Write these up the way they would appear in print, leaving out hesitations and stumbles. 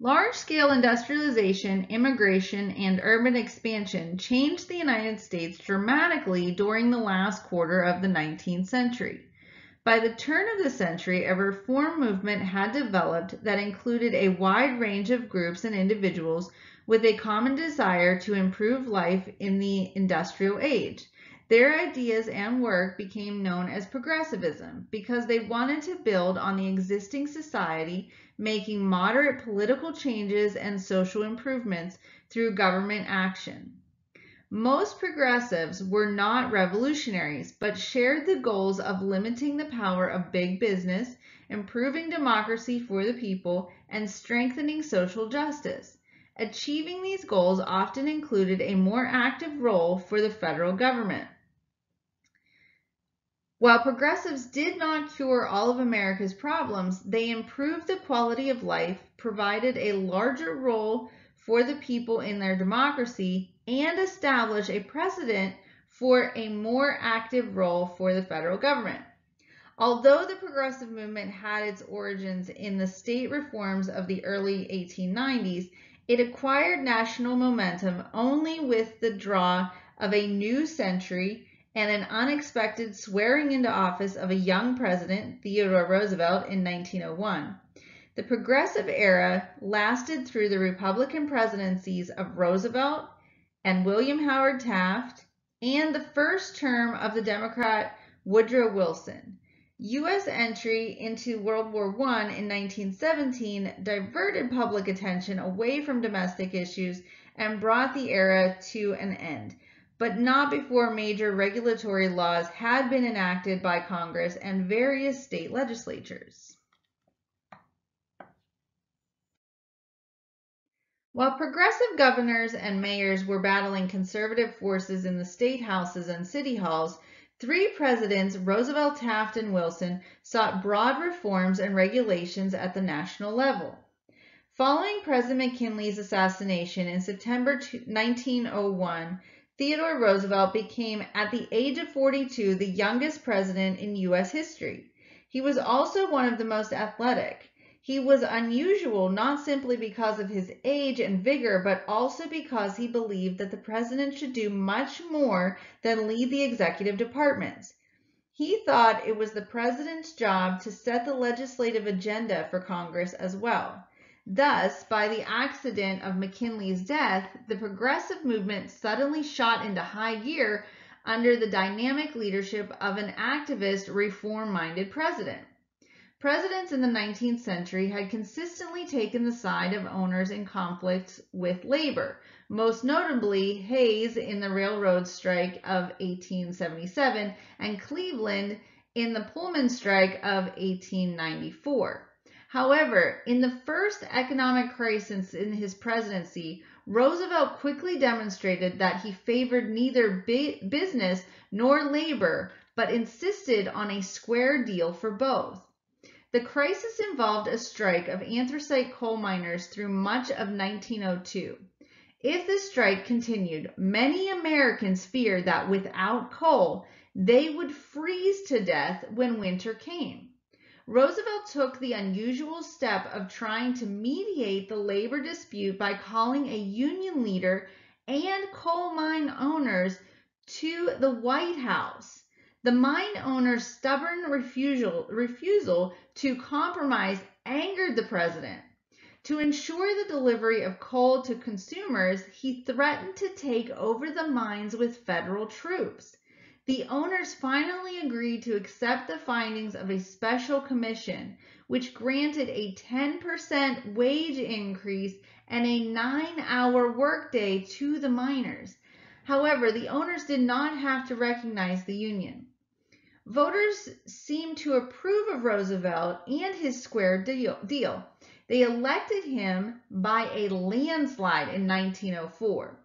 Large-scale industrialization, immigration, and urban expansion changed the United States dramatically during the last quarter of the 19th century. By the turn of the century, a reform movement had developed that included a wide range of groups and individuals with a common desire to improve life in the industrial age. Their ideas and work became known as progressivism because they wanted to build on the existing society, making moderate political changes and social improvements through government action. Most progressives were not revolutionaries, but shared the goals of limiting the power of big business, improving democracy for the people, and strengthening social justice. Achieving these goals often included a more active role for the federal government. While progressives did not cure all of America's problems, they improved the quality of life, provided a larger role for the people in their democracy, and established a precedent for a more active role for the federal government. Although the progressive movement had its origins in the state reforms of the early 1890s, it acquired national momentum only with the draw of a new century and an unexpected swearing into office of a young president, Theodore Roosevelt, in 1901. The progressive era lasted through the Republican presidencies of Roosevelt and William Howard Taft and the first term of the Democrat Woodrow Wilson. U.S. entry into World War I in 1917 diverted public attention away from domestic issues and brought the era to an end, but not before major regulatory laws had been enacted by Congress and various state legislatures. While progressive governors and mayors were battling conservative forces in the state houses and city halls, three presidents, Roosevelt, Taft, and Wilson, sought broad reforms and regulations at the national level. Following President McKinley's assassination in September 1901, Theodore Roosevelt became, at the age of 42, the youngest president in U.S. history. He was also one of the most athletic. He was unusual not simply because of his age and vigor, but also because he believed that the president should do much more than lead the executive departments. He thought it was the president's job to set the legislative agenda for Congress as well. Thus, by the accident of McKinley's death, the progressive movement suddenly shot into high gear under the dynamic leadership of an activist, reform-minded president. Presidents in the 19th century had consistently taken the side of owners in conflicts with labor, most notably Hayes in the railroad strike of 1877 and Cleveland in the Pullman strike of 1894. However, in the first economic crisis in his presidency, Roosevelt quickly demonstrated that he favored neither business nor labor, but insisted on a square deal for both. The crisis involved a strike of anthracite coal miners through much of 1902. If the strike continued, many Americans feared that without coal, they would freeze to death when winter came. Roosevelt took the unusual step of trying to mediate the labor dispute by calling a union leader and coal mine owners to the White House. The mine owners' stubborn refusal to compromise angered the president. To ensure the delivery of coal to consumers, he threatened to take over the mines with federal troops. The owners finally agreed to accept the findings of a special commission, which granted a 10% wage increase and a 9-hour workday to the miners. However, the owners did not have to recognize the union. Voters seemed to approve of Roosevelt and his square deal. They elected him by a landslide in 1904.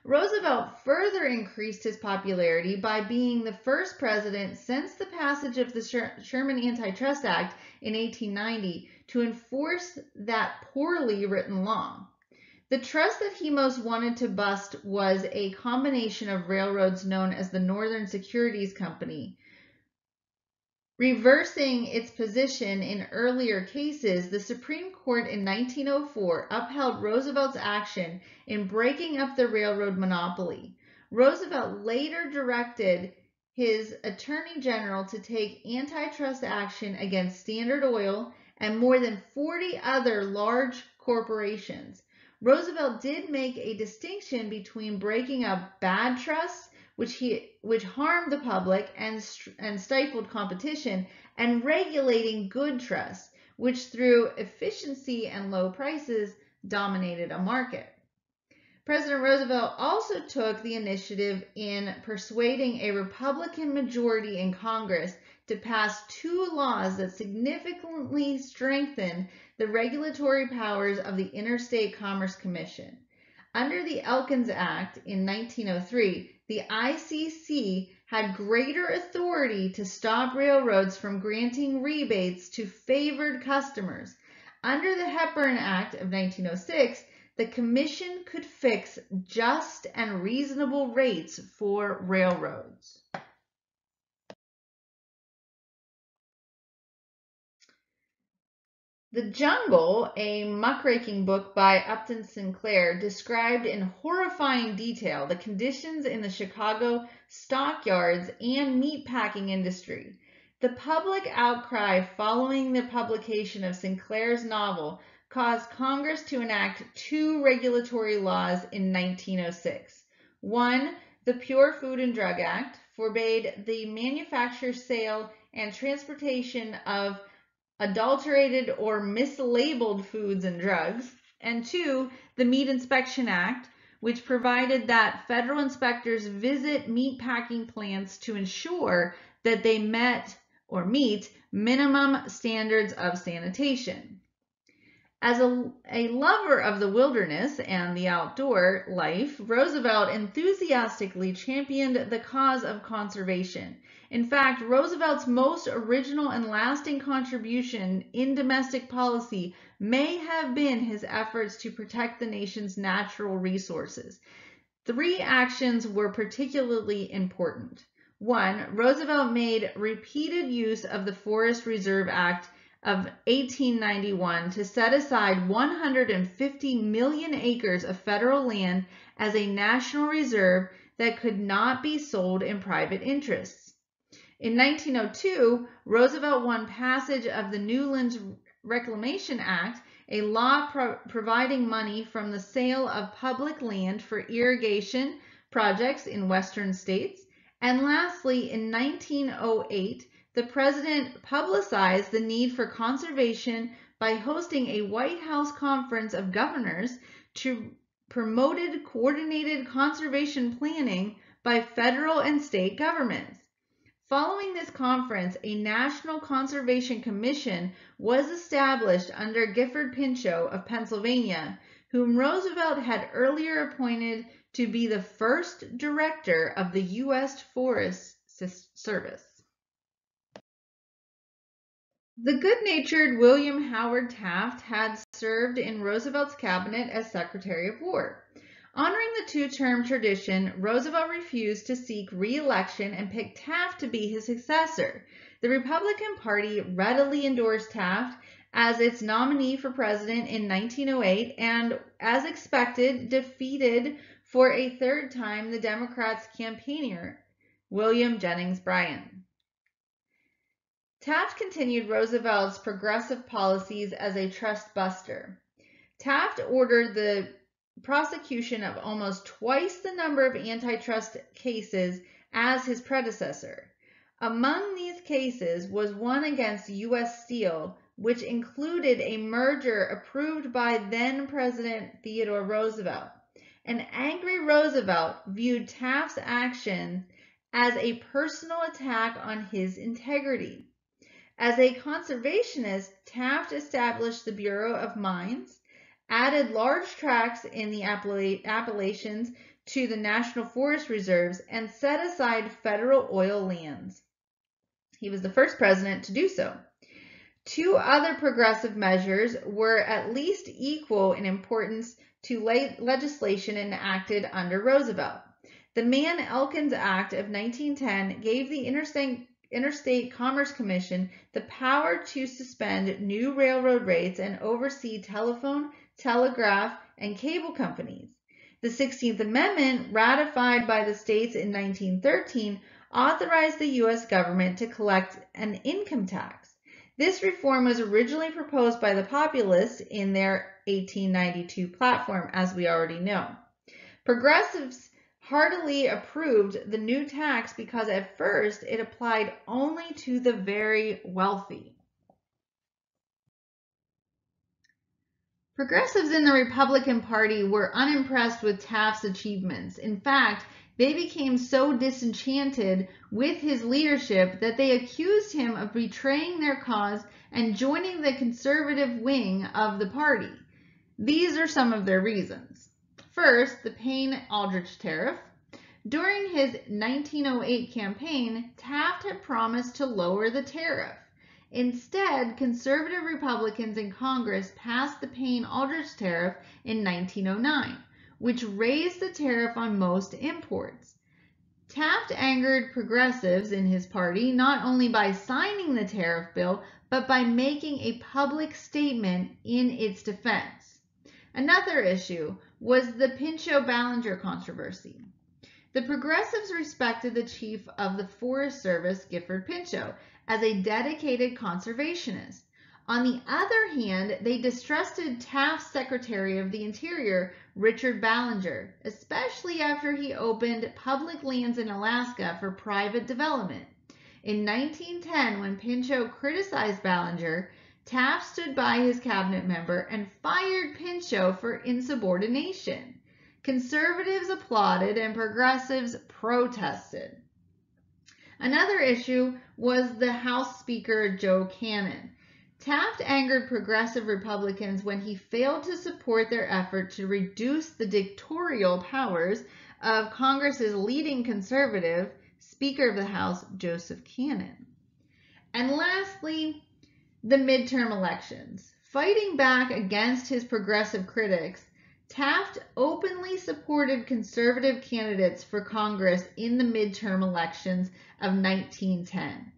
Roosevelt further increased his popularity by being the first president since the passage of the Sherman Antitrust Act in 1890 to enforce that poorly written law. The trust that he most wanted to bust was a combination of railroads known as the Northern Securities Company. Reversing its position in earlier cases, the Supreme Court in 1904 upheld Roosevelt's action in breaking up the railroad monopoly. Roosevelt later directed his Attorney General to take antitrust action against Standard Oil and more than 40 other large corporations. Roosevelt did make a distinction between breaking up bad trusts, which harmed the public and stifled competition, and regulating good trusts, which through efficiency and low prices dominated a market. President Roosevelt also took the initiative in persuading a Republican majority in Congress to pass 2 laws that significantly strengthened the regulatory powers of the Interstate Commerce Commission. Under the Elkins Act in 1903, the ICC had greater authority to stop railroads from granting rebates to favored customers. Under the Hepburn Act of 1906, the Commission could fix just and reasonable rates for railroads. The Jungle, a muckraking book by Upton Sinclair, described in horrifying detail the conditions in the Chicago stockyards and meatpacking industry. The public outcry following the publication of Sinclair's novel caused Congress to enact 2 regulatory laws in 1906. One, the Pure Food and Drug Act, forbade the manufacture, sale, and transportation of adulterated or mislabeled foods and drugs, and 2, the Meat Inspection Act, which provided that federal inspectors visit meatpacking plants to ensure that they met or meet minimum standards of sanitation. As a lover of the wilderness and the outdoor life, Roosevelt enthusiastically championed the cause of conservation. In fact, Roosevelt's most original and lasting contribution in domestic policy may have been his efforts to protect the nation's natural resources. 3 actions were particularly important. 1, Roosevelt made repeated use of the Forest Reserve Act of 1891 to set aside 150 million acres of federal land as a national reserve that could not be sold in private interests. In 1902, Roosevelt won passage of the Newlands Reclamation Act, a law providing money from the sale of public land for irrigation projects in western states. And lastly, in 1908, the president publicized the need for conservation by hosting a White House conference of governors to promote coordinated conservation planning by federal and state governments. Following this conference, a National Conservation Commission was established under Gifford Pinchot of Pennsylvania, whom Roosevelt had earlier appointed to be the first director of the U.S. Forest Service. The good-natured William Howard Taft had served in Roosevelt's cabinet as Secretary of War. Honoring the 2-term tradition, Roosevelt refused to seek re-election and picked Taft to be his successor. The Republican Party readily endorsed Taft as its nominee for president in 1908 and, as expected, defeated for a 3rd time the Democrats' campaigner, William Jennings Bryan. Taft continued Roosevelt's progressive policies as a trust buster. Taft ordered the prosecution of almost twice the number of antitrust cases as his predecessor. Among these cases was one against U.S. Steel, which included a merger approved by then-President Theodore Roosevelt. An angry Roosevelt viewed Taft's action as a personal attack on his integrity. As a conservationist, Taft established the Bureau of Mines, added large tracts in the Appalachians to the National Forest Reserves, and set aside federal oil lands. He was the first president to do so. 2 other progressive measures were at least equal in importance to legislation enacted under Roosevelt. The Mann-Elkins Act of 1910 gave the Interstate Commerce Commission the power to suspend new railroad rates and oversee telephone, telegraph, and cable companies. The 16th Amendment, ratified by the states in 1913, authorized the U.S. government to collect an income tax. This reform was originally proposed by the Populists in their 1892 platform, as we already know. Progressives heartily approved the new tax because at first it applied only to the very wealthy. Progressives in the Republican Party were unimpressed with Taft's achievements. In fact, they became so disenchanted with his leadership that they accused him of betraying their cause and joining the conservative wing of the party. These are some of their reasons. First, the Payne-Aldrich tariff. During his 1908 campaign, Taft had promised to lower the tariff. Instead, conservative Republicans in Congress passed the Payne-Aldrich tariff in 1909, which raised the tariff on most imports. Taft angered progressives in his party not only by signing the tariff bill, but by making a public statement in its defense. Another issue was the Pinchot-Ballinger controversy. The progressives respected the chief of the Forest Service, Gifford Pinchot, as a dedicated conservationist. On the other hand, they distrusted Taft's Secretary of the Interior, Richard Ballinger, especially after he opened public lands in Alaska for private development. In 1910, when Pinchot criticized Ballinger, Taft stood by his cabinet member and fired Pinchot for insubordination. Conservatives applauded and progressives protested. Another issue was the House Speaker Joe Cannon. Taft angered progressive Republicans when he failed to support their effort to reduce the dictatorial powers of Congress's leading conservative, Speaker of the House, Joseph Cannon. And lastly, the midterm elections. Fighting back against his progressive critics, Taft openly supported conservative candidates for Congress in the midterm elections of 1910.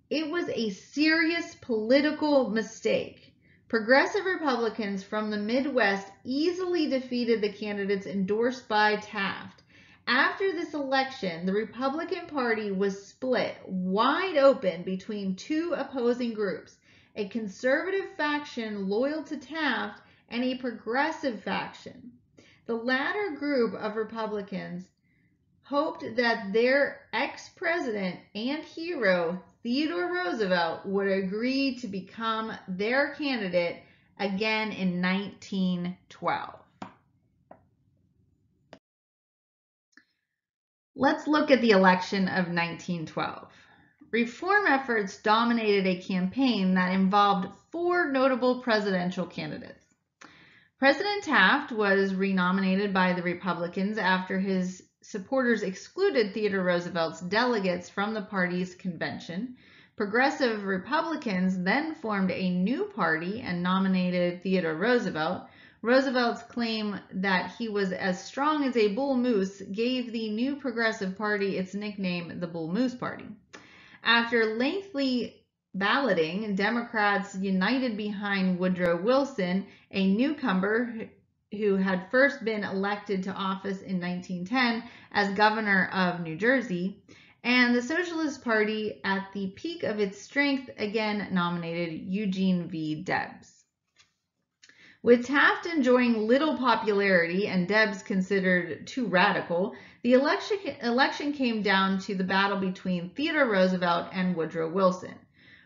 It was a serious political mistake. Progressive Republicans from the Midwest easily defeated the candidates endorsed by Taft. After this election, the Republican Party was split wide open between two opposing groups, a conservative faction loyal to Taft and a progressive faction. The latter group of Republicans hoped that their ex-president and hero, Theodore Roosevelt, would agree to become their candidate again in 1912. Let's look at the election of 1912. Reform efforts dominated a campaign that involved four notable presidential candidates. President Taft was renominated by the Republicans after his supporters excluded Theodore Roosevelt's delegates from the party's convention. Progressive Republicans then formed a new party and nominated Theodore Roosevelt. Roosevelt's claim that he was as strong as a bull moose gave the new Progressive Party its nickname, the Bull Moose Party. After lengthy balloting, Democrats united behind Woodrow Wilson, a newcomer who had first been elected to office in 1910 as governor of New Jersey, and the Socialist Party, at the peak of its strength, again nominated Eugene V. Debs. With Taft enjoying little popularity and Debs considered too radical, the election came down to the battle between Theodore Roosevelt and Woodrow Wilson.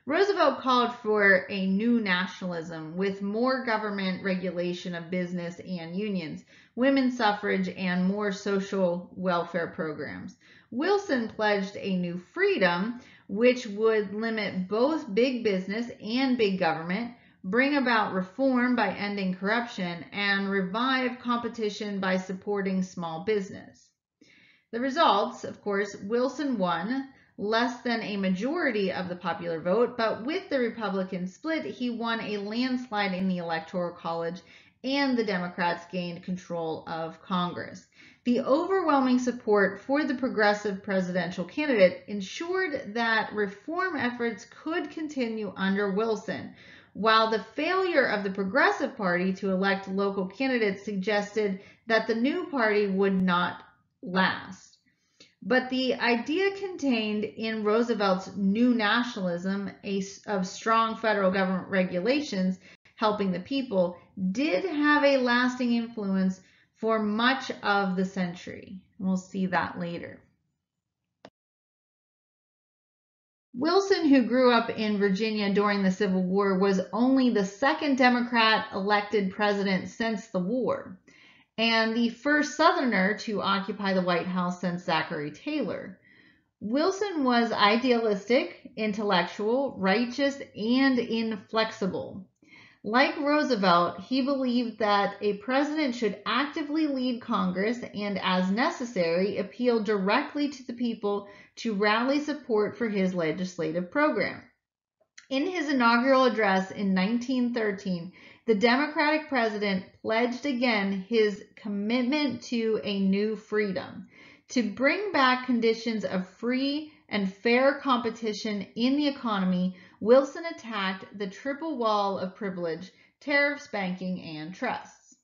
Roosevelt called for a new nationalism with more government regulation of business and unions, women's suffrage, and more social welfare programs. Wilson pledged a new freedom, which would limit both big business and big government, bring about reform by ending corruption, and revive competition by supporting small business. The results, of course, Wilson won less than a majority of the popular vote, but with the Republican split, he won a landslide in the Electoral College, and the Democrats gained control of Congress. The overwhelming support for the progressive presidential candidate ensured that reform efforts could continue under Wilson, while the failure of the Progressive Party to elect local candidates suggested that the new party would not last. But the idea contained in Roosevelt's New Nationalism of strong federal government regulations helping the people did have a lasting influence for much of the century. We'll see that later. Wilson, who grew up in Virginia during the Civil War, was only the second Democrat elected president since the war, and the first Southerner to occupy the White House since Zachary Taylor. Wilson was idealistic, intellectual, righteous, and inflexible. Like Roosevelt, he believed that a president should actively lead Congress and, as necessary, appeal directly to the people to rally support for his legislative program. In his inaugural address in 1913, the Democratic president pledged again his commitment to a new freedom, to bring back conditions of free and fair competition in the economy. Wilson attacked the triple wall of privilege, tariffs, banking, and trusts.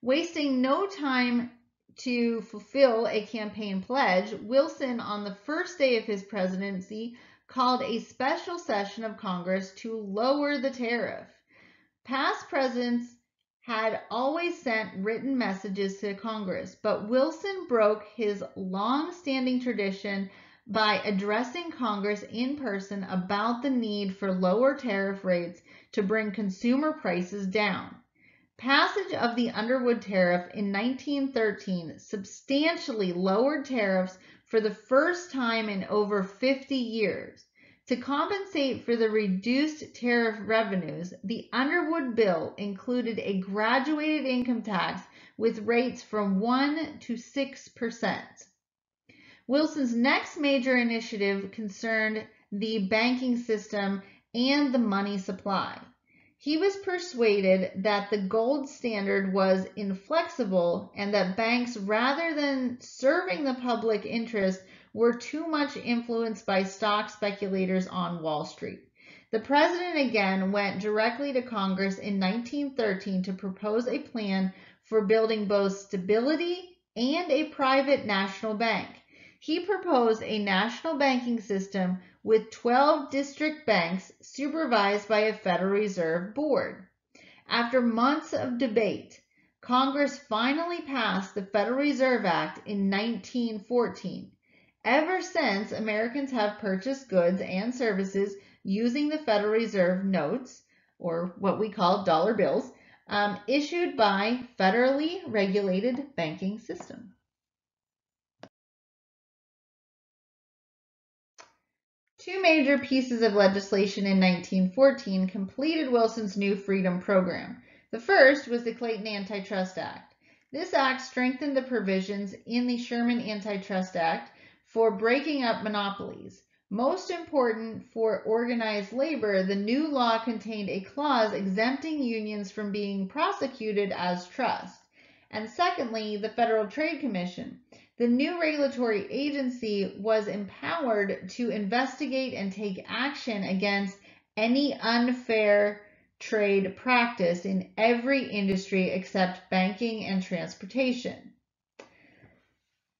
Wasting no time to fulfill a campaign pledge, Wilson, on the first day of his presidency, called a special session of Congress to lower the tariff. Past presidents had always sent written messages to Congress, but Wilson broke his long-standing tradition by addressing Congress in person about the need for lower tariff rates to bring consumer prices down. Passage of the Underwood Tariff in 1913 substantially lowered tariffs for the first time in over 50 years. To compensate for the reduced tariff revenues, the Underwood Bill included a graduated income tax with rates from 1 to 6%. Wilson's next major initiative concerned the banking system and the money supply. He was persuaded that the gold standard was inflexible and that banks, rather than serving the public interest, were too much influenced by stock speculators on Wall Street. The president again went directly to Congress in 1913 to propose a plan for building both stability and a private national bank. He proposed a national banking system with 12 district banks supervised by a Federal Reserve Board. After months of debate, Congress finally passed the Federal Reserve Act in 1914. Ever since, Americans have purchased goods and services using the Federal Reserve notes, or what we call dollar bills, issued by federally regulated banking system. Two major pieces of legislation in 1914 completed Wilson's New Freedom program. The first was the Clayton Antitrust Act. This act strengthened the provisions in the Sherman Antitrust Act for breaking up monopolies. Most important for organized labor, the new law contained a clause exempting unions from being prosecuted as trust. And secondly, the Federal Trade Commission. The new regulatory agency was empowered to investigate and take action against any unfair trade practice in every industry except banking and transportation.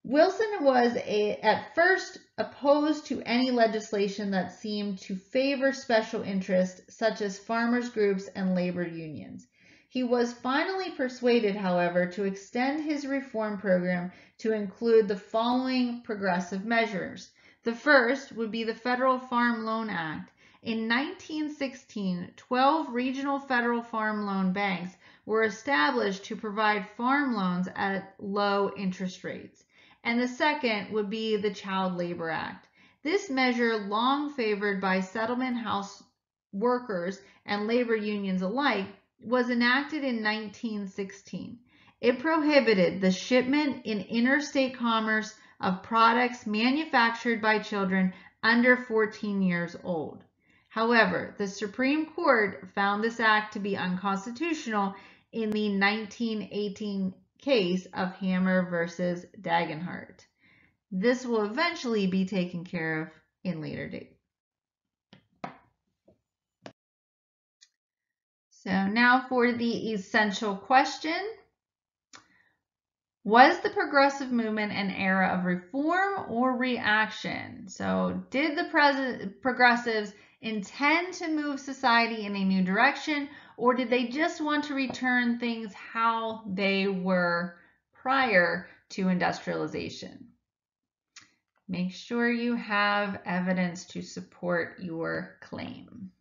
Wilson was at first opposed to any legislation that seemed to favor special interests such as farmers' groups and labor unions. He was finally persuaded, however, to extend his reform program to include the following progressive measures. The first would be the Federal Farm Loan Act. In 1916, 12 regional federal farm loan banks were established to provide farm loans at low interest rates. And the second would be the Child Labor Act. This measure, long favored by settlement house workers and labor unions alike, was enacted in 1916. It prohibited the shipment in interstate commerce of products manufactured by children under 14 years old. However, the Supreme Court found this act to be unconstitutional in the 1918 case of Hammer versus Dagenhart. This will eventually be taken care of in later date. So now for the essential question. Was the progressive movement an era of reform or reaction? So did the progressives intend to move society in a new direction, or did they just want to return things how they were prior to industrialization? Make sure you have evidence to support your claim.